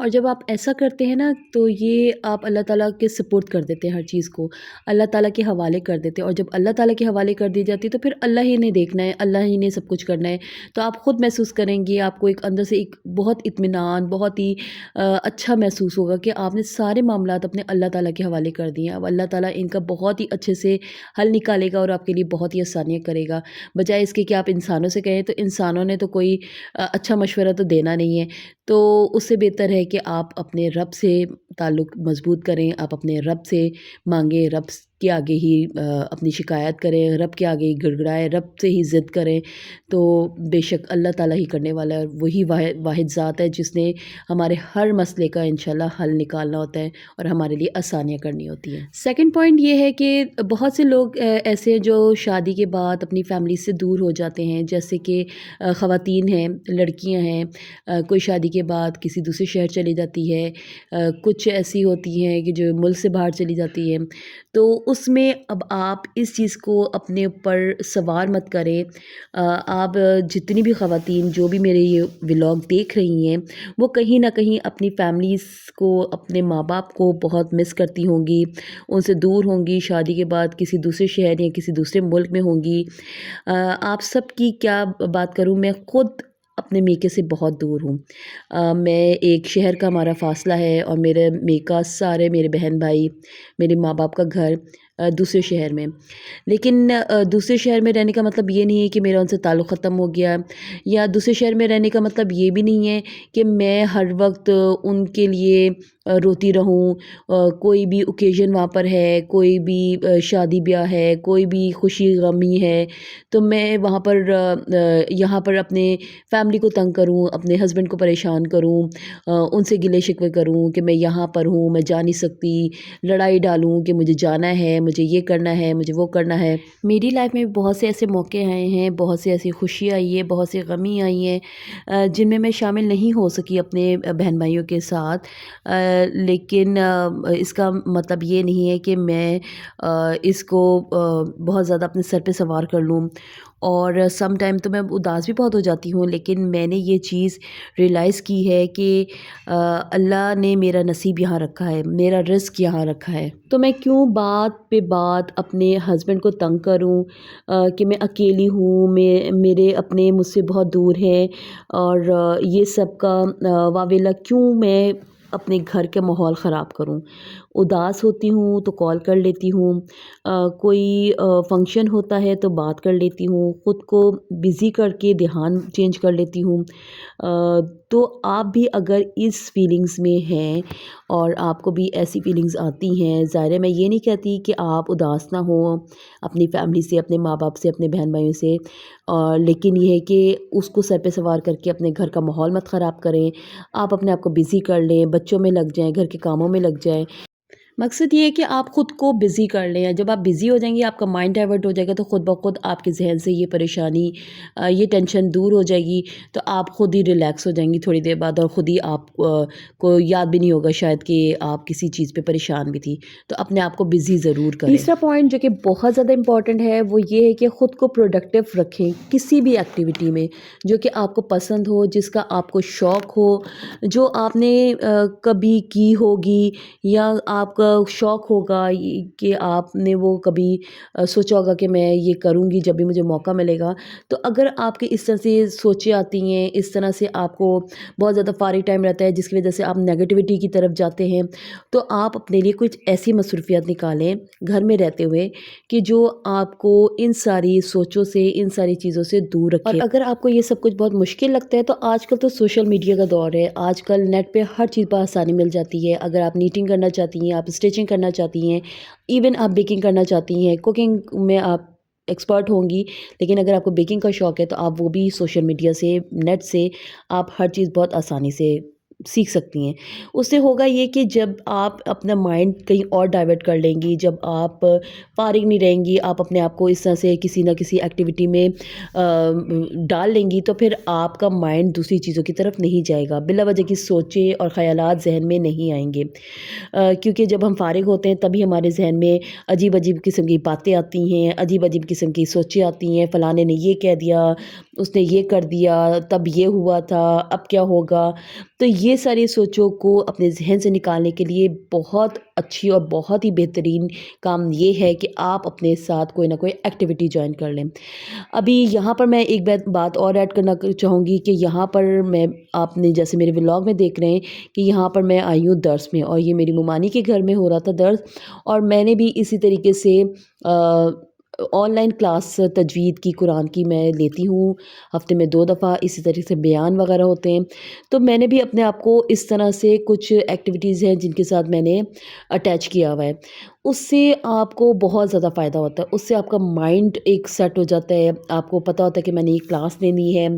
اور جب آپ ایسا کرتے ہیں نا تو یہ آپ اللہ تعالیٰ کے سپورٹ کر دیتے ہیں، ہر چیز کو اللہ تعالیٰ کے حوالے کر دیتے ہیں، اور جب اللہ تعالیٰ کے حوالے کر دی جاتی ہے تو پھر اللہ ہی نے دیکھنا ہے، اللہ ہی نے سب کچھ کرنا ہے۔ تو آپ خود محسوس کریں گے، آپ کو ایک اندر سے ایک بہت اطمینان، بہت ہی اچھا محسوس ہوگا کہ آپ نے سارے معاملات اپنے اللہ تعالیٰ کے حوالے کر دیے ہیں۔ اب اللہ تعالیٰ ان کا بہت ہی اچھے سے حل نکالے گا اور آپ کے لیے بہت ہی آسانیاں کرے گا، بجائے اس کے کہ آپ انسانوں سے کہیں، تو انسانوں نے تو کوئی اچھا مشورہ تو دینا نہیں ہے۔ تو اس سے بہتر ہے کہ آپ اپنے رب سے تعلق مضبوط کریں، آپ اپنے رب سے مانگیں، رب کے آگے ہی اپنی شکایت کریں، رب کے آگے ہی گڑ گڑائیں، رب سے ہی ضد کریں، تو بے شک اللہ تعالیٰ ہی کرنے والا ہے، وہی واحد ذات ہے جس نے ہمارے ہر مسئلے کا انشاءاللہ حل نکالنا ہوتا ہے اور ہمارے لیے آسانیاں کرنی ہوتی ہیں۔ سیکنڈ پوائنٹ یہ ہے کہ بہت سے لوگ ایسے ہیں جو شادی کے بعد اپنی فیملی سے دور ہو جاتے ہیں، جیسے کہ خواتین ہیں، لڑکیاں ہیں، کوئی شادی کے بعد کسی دوسرے شہر چلی جاتی ہے، کچھ ایسی ہوتی ہیں کہ جو ملک سے باہر چلی جاتی ہے، تو اس میں اب آپ اس چیز کو اپنے اوپر سوار مت کریں۔ آپ جتنی بھی خواتین جو بھی میرے یہ ولاگ دیکھ رہی ہیں، وہ کہیں نہ کہیں اپنی فیملیز کو، اپنے ماں باپ کو بہت مس کرتی ہوں گی، ان سے دور ہوں گی، شادی کے بعد کسی دوسرے شہر یا کسی دوسرے ملک میں ہوں گی۔ آپ سب کی کیا بات کروں، میں خود اپنے میکے سے بہت دور ہوں۔ میں ایک شہر کا ہمارا فاصلہ ہے اور میرے میکا سارے میرے بہن بھائی، میرے ماں باپ کا گھر دوسرے شہر میں، لیکن دوسرے شہر میں رہنے کا مطلب یہ نہیں ہے کہ میرا ان سے تعلق ختم ہو گیا، یا دوسرے شہر میں رہنے کا مطلب یہ بھی نہیں ہے کہ میں ہر وقت ان کے لیے روتی رہوں۔ کوئی بھی اوکیزن وہاں پر ہے، کوئی بھی شادی بیاہ ہے، کوئی بھی خوشی غمی ہے، تو میں وہاں پر یہاں پر اپنے فیملی کو تنگ کروں، اپنے ہسبینڈ کو پریشان کروں، ان سے گلے شکوے کروں کہ میں یہاں پر ہوں، میں جا نہیں سکتی، لڑائی ڈالوں کہ مجھے جانا ہے، مجھے یہ کرنا ہے، مجھے وہ کرنا ہے۔ میری لائف میں بہت سے ایسے موقع آئے ہیں، بہت سے ایسی خوشی آئی ہے، بہت سی غمی آئی ہیں جن میں شامل نہیں ہو سکی اپنے بہن بھائیوں کے ساتھ، لیکن اس کا مطلب یہ نہیں ہے کہ میں اس کو بہت زیادہ اپنے سر پہ سوار کر لوں، اور سم ٹائم تو میں اداس بھی بہت ہو جاتی ہوں، لیکن میں نے یہ چیز ریئلائز کی ہے کہ اللہ نے میرا نصیب یہاں رکھا ہے، میرا رزق یہاں رکھا ہے، تو میں کیوں بات پہ بات اپنے ہسبینڈ کو تنگ کروں کہ میں اکیلی ہوں، میرے اپنے مجھ سے بہت دور ہیں، اور یہ سب کا واویلا کیوں میں اپنے گھر کے ماحول خراب کروں۔ اداس ہوتی ہوں تو کال کر لیتی ہوں، کوئی فنکشن ہوتا ہے تو بات کر لیتی ہوں، خود کو بزی کر کے دھیان چینج کر لیتی ہوں۔ تو آپ بھی اگر اس فیلنگز میں ہیں اور آپ کو بھی ایسی فیلنگز آتی ہیں، ظاہر ہے میں یہ نہیں کہتی کہ آپ اداس نہ ہوں اپنی فیملی سے، اپنے ماں باپ سے، اپنے بہن بھائیوں سے، لیکن یہ ہے کہ اس کو سر پہ سوار کر کے اپنے گھر کا ماحول مت خراب کریں۔ آپ اپنے آپ کو بزی کر لیں، بچوں میں لگ جائیں، گھر کے کاموں میں لگ جائیں۔ مقصد یہ ہے کہ آپ خود کو بزی کر لیں، جب آپ بزی ہو جائیں گے، آپ کا مائنڈ ڈائیورٹ ہو جائے گا، تو خود بخود آپ کے ذہن سے یہ پریشانی، یہ ٹینشن دور ہو جائے گی، تو آپ خود ہی ریلیکس ہو جائیں گی تھوڑی دیر بعد، اور خود ہی آپ کو یاد بھی نہیں ہوگا شاید کہ آپ کسی چیز پہ پریشان بھی تھی۔ تو اپنے آپ کو بزی ضرور کریں۔ تیسرا پوائنٹ جو کہ بہت زیادہ امپورٹنٹ ہے وہ یہ ہے کہ خود کو پروڈکٹیو رکھیں کسی بھی ایکٹیویٹی میں جو کہ آپ کو پسند ہو، جس کا آپ کو شوق ہو، جو آپ نے کبھی کی ہوگی، یا آپ کا شوق ہوگا کہ آپ نے وہ کبھی سوچا ہوگا کہ میں یہ کروں گی جب بھی مجھے موقع ملے گا۔ تو اگر آپ کے اس طرح سے سوچیں آتی ہیں، اس طرح سے آپ کو بہت زیادہ فارغ ٹائم رہتا ہے جس کی وجہ سے آپ نیگیٹیوٹی کی طرف جاتے ہیں، تو آپ اپنے لیے کچھ ایسی مصروفیات نکالیں گھر میں رہتے ہوئے کہ جو آپ کو ان ساری سوچوں سے، ان ساری چیزوں سے دور رکھے۔ اور اگر آپ کو یہ سب کچھ بہت مشکل لگتا ہے تو آج کل تو سوشل میڈیا کا دور ہے، آج کل نیٹ پہ ہر چیز پر آسانی مل جاتی ہے۔ اگر آپ نیٹنگ کرنا چاہتی ہیں، آپ اسٹیچنگ کرنا چاہتی ہیں، ایون آپ بیکنگ کرنا چاہتی ہیں، کوکنگ میں آپ ایکسپرٹ ہوں گی، لیکن اگر آپ کو بیکنگ کا شوق ہے تو آپ وہ بھی سوشل میڈیا سے، نیٹ سے آپ ہر چیز بہت آسانی سے سیکھ سکتی ہیں۔ اس سے ہوگا یہ کہ جب آپ اپنا مائنڈ کہیں اور ڈائیورٹ کر لیں گی، جب آپ فارغ نہیں رہیں گی، آپ اپنے آپ کو اس طرح سے کسی نہ کسی ایکٹیویٹی میں ڈال لیں گی، تو پھر آپ کا مائنڈ دوسری چیزوں کی طرف نہیں جائے گا، بلا وجہ کی سوچیں اور خیالات ذہن میں نہیں آئیں گے، کیونکہ جب ہم فارغ ہوتے ہیں تبھی ہمارے ذہن میں عجیب عجیب قسم کی باتیں آتی ہیں، عجیب عجیب قسم کی سوچیں آتی ہیں، فلانے نے یہ کہہ دیا، اس نے یہ کر دیا، تب یہ ہوا تھا، اب کیا ہوگا۔ تو یہ ساری سوچوں کو اپنے ذہن سے نکالنے کے لیے بہت اچھی اور بہت ہی بہترین کام یہ ہے کہ آپ اپنے ساتھ کوئی نہ کوئی ایکٹیویٹی جوائن کر لیں۔ ابھی یہاں پر میں ایک بات اور ایڈ کرنا چاہوں گی کہ یہاں پر میں آپ نے جیسے میرے ولاگ میں دیکھ رہے ہیں کہ یہاں پر میں آئی ہوں درس میں، اور یہ میری ممانی کے گھر میں ہو رہا تھا درس، اور میں نے بھی اسی طریقے سے آن لائن کلاس تجوید کی قرآن کی میں لیتی ہوں، ہفتے میں 2 دفعہ اسی طریقے سے بیان وغیرہ ہوتے ہیں۔ تو میں نے بھی اپنے آپ کو اس طرح سے کچھ ایکٹیویٹیز ہیں جن کے ساتھ میں نے اٹیچ کیا ہوا ہے۔ اس سے آپ کو بہت زیادہ فائدہ ہوتا ہے، اس سے آپ کا مائنڈ ایک سیٹ ہو جاتا ہے، آپ کو پتہ ہوتا ہے کہ میں نے یہ کلاس لینی ہے،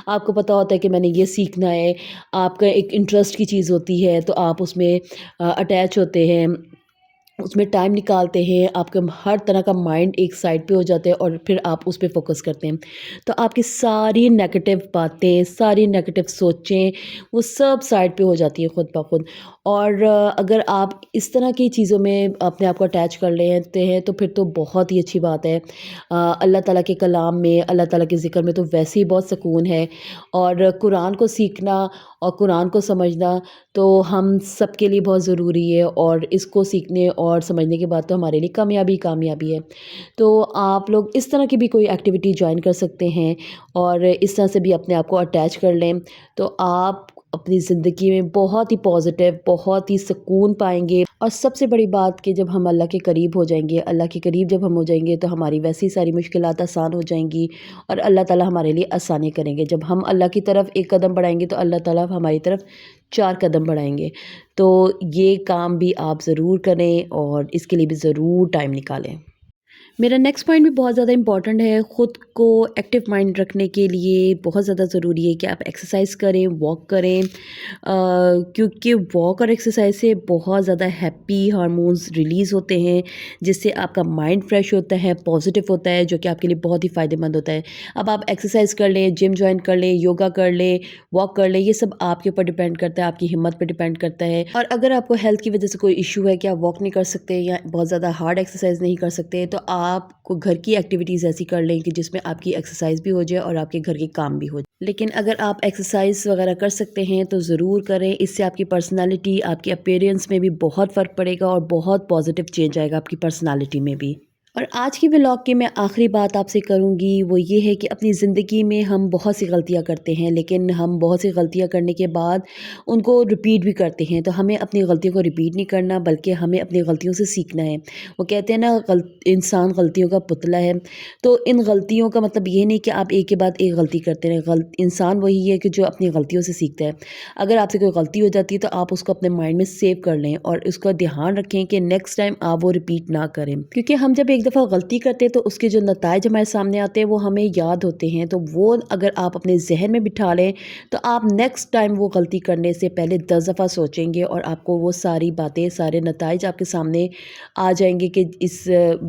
آپ کو پتہ ہوتا ہے کہ میں نے یہ سیکھنا ہے، آپ کا ایک انٹرسٹ کی چیز ہوتی ہے تو آپ اس میں اٹیچ ہوتے ہیں، اس میں ٹائم نکالتے ہیں، آپ کا ہر طرح کا مائنڈ ایک سائڈ پہ ہو جاتا ہے اور پھر آپ اس پہ فوکس کرتے ہیں، تو آپ کی ساری نیگیٹو باتیں، ساری نیگیٹو سوچیں وہ سب سائڈ پہ ہو جاتی ہیں خود بخود۔ اور اگر آپ اس طرح کی چیزوں میں اپنے آپ کو اٹیچ کر لیتے ہیں تو پھر تو بہت ہی اچھی بات ہے۔ اللہ تعالیٰ کے کلام میں، اللہ تعالیٰ کے ذکر میں تو ویسے ہی بہت سکون ہے، اور قرآن کو سیکھنا اور قرآن کو سمجھنا تو ہم سب کے لیے بہت ضروری ہے، اور اس کو سیکھنے اور سمجھنے کے بعد تو ہمارے لیے کامیابی ہے۔ تو آپ لوگ اس طرح کی بھی کوئی ایکٹیویٹی جوائن کر سکتے ہیں اور اس طرح سے بھی اپنے آپ کو اٹیچ کر لیں، تو آپ اپنی زندگی میں بہت ہی پازیٹیو، بہت ہی سکون پائیں گے۔ اور سب سے بڑی بات کہ جب ہم اللہ کے قریب ہو جائیں گے، اللہ کے قریب جب ہم ہو جائیں گے تو ہماری ویسی ساری مشکلات آسان ہو جائیں گی، اور اللہ تعالیٰ ہمارے لیے آسانی کریں گے۔ جب ہم اللہ کی طرف ایک قدم بڑھائیں گے تو اللہ تعالیٰ ہماری طرف 4 قدم بڑھائیں گے۔ تو یہ کام بھی آپ ضرور کریں اور اس کے لیے بھی ضرور ٹائم نکالیں۔ میرا نیکسٹ پوائنٹ بھی بہت زیادہ امپورٹنٹ ہے۔ خود کو ایکٹیو مائنڈ رکھنے کے لیے بہت زیادہ ضروری ہے کہ آپ ایکسرسائز کریں، واک کریں، کیونکہ واک اور ایکسرسائز سے بہت زیادہ ہیپی ہارمونز ریلیز ہوتے ہیں، جس سے آپ کا مائنڈ فریش ہوتا ہے، پازیٹیو ہوتا ہے، جو کہ آپ کے لیے بہت ہی فائدہ مند ہوتا ہے۔ اب آپ ایکسرسائز کر لیں، جم جوائن کر لیں، یوگا کر لیں، واک کر لیں، یہ سب آپ کے اوپر ڈیپینڈ کرتا ہے، آپ کی ہمت پہ ڈیپینڈ کرتا ہے۔ اور اگر آپ کو ہیلتھ کی وجہ سے کوئی ایشو ہے کہ آپ واک نہیں کر سکتے یا بہت زیادہ ہارڈ ایکسرسائز نہیں کر سکتے، تو آپ کو گھر کی ایکٹیویٹیز ایسی کر لیں کہ جس میں آپ کی ایکسرسائز بھی ہو جائے اور آپ کے گھر کے کام بھی ہو جائے۔ لیکن اگر آپ ایکسرسائز وغیرہ کر سکتے ہیں تو ضرور کریں، اس سے آپ کی پرسنالٹی، آپ کی اپیرنس میں بھی بہت فرق پڑے گا اور بہت پازیٹیو چینج آئے گا آپ کی پرسنالٹی میں بھی۔ اور آج کی ولاگ کی میں آخری بات آپ سے کروں گی وہ یہ ہے کہ اپنی زندگی میں ہم بہت سی غلطیاں کرتے ہیں، لیکن ہم بہت سی غلطیاں کرنے کے بعد ان کو ریپیٹ بھی کرتے ہیں، تو ہمیں اپنی غلطیوں کو ریپیٹ نہیں کرنا بلکہ ہمیں اپنی غلطیوں سے سیکھنا ہے۔ وہ کہتے ہیں نا انسان غلطیوں کا پتلا ہے، تو ان غلطیوں کا مطلب یہ نہیں کہ آپ ایک کے بعد ایک غلطی کرتے رہیں۔ انسان وہی ہے کہ جو اپنی غلطیوں سے سیکھتا ہے۔ اگر آپ سے کوئی غلطی ہو جاتی ہے تو آپ اس کو اپنے مائنڈ میں سیو کر لیں اور اس کا دھیان رکھیں کہ نیکسٹ ٹائم آپ وہ ریپیٹ نہ کریں، کیونکہ ہم جب ایک دفعہ غلطی کرتے ہیں تو اس کے جو نتائج ہمارے سامنے آتے ہیں وہ ہمیں یاد ہوتے ہیں، تو وہ اگر آپ اپنے ذہن میں بٹھا لیں تو آپ نیکسٹ ٹائم وہ غلطی کرنے سے پہلے 10 دفعہ سوچیں گے، اور آپ کو وہ ساری باتیں، سارے نتائج آپ کے سامنے آ جائیں گے کہ اس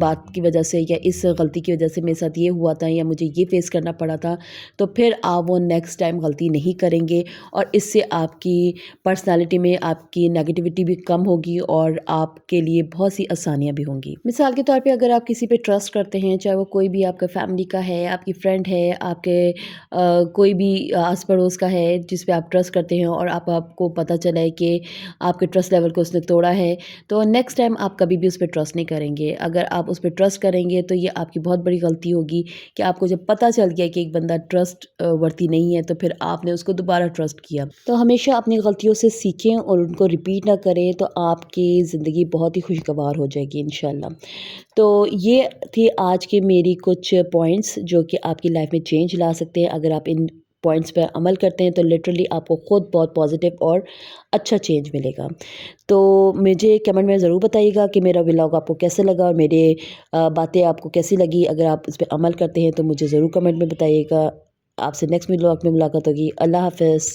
بات کی وجہ سے یا اس غلطی کی وجہ سے میرے ساتھ یہ ہوا تھا یا مجھے یہ فیس کرنا پڑا تھا، تو پھر آپ وہ نیکسٹ ٹائم غلطی نہیں کریں گے، اور اس سے آپ کی پرسنالٹی میں آپ کی نیگیٹیوٹی بھی کم ہوگی اور آپ کے لیے بہت سی آسانیاں بھی ہوں گی۔ مثال کے طور پہ اگر آپ کسی پہ ٹرسٹ کرتے ہیں، چاہے وہ کوئی بھی آپ کا فیملی کا ہے، آپ کی فرینڈ ہے، آپ کے کوئی بھی آس پڑوس کا ہے جس پہ آپ ٹرسٹ کرتے ہیں، اور آپ کو پتہ چلا ہے کہ آپ کے ٹرسٹ لیول کو اس نے توڑا ہے، تو نیکسٹ ٹائم آپ کبھی بھی اس پہ ٹرسٹ نہیں کریں گے۔ اگر آپ اس پہ ٹرسٹ کریں گے تو یہ آپ کی بہت بڑی غلطی ہوگی کہ آپ کو جب پتہ چل گیا کہ ایک بندہ ٹرسٹ ورتی نہیں ہے تو پھر آپ نے اس کو دوبارہ ٹرسٹ کیا۔ تو ہمیشہ اپنی غلطیوں سے سیکھیں اور ان کو ریپیٹ نہ کریں، تو آپ کی زندگی بہت ہی خوشگوار ہو جائے گی انشاءاللہ۔ تو یہ تھی آج کے میری کچھ پوائنٹس جو کہ آپ کی لائف میں چینج لا سکتے ہیں۔ اگر آپ ان پوائنٹس پر عمل کرتے ہیں تو لٹرلی آپ کو خود بہت پازیٹیو اور اچھا چینج ملے گا۔ تو مجھے کمنٹ میں ضرور بتائیے گا کہ میرا ولاگ آپ کو کیسے لگا اور میرے باتیں آپ کو کیسی لگی۔ اگر آپ اس پہ عمل کرتے ہیں تو مجھے ضرور کمنٹ میں بتائیے گا۔ آپ سے نیکسٹ ولاگ میں ملاقات ہوگی۔ اللہ حافظ۔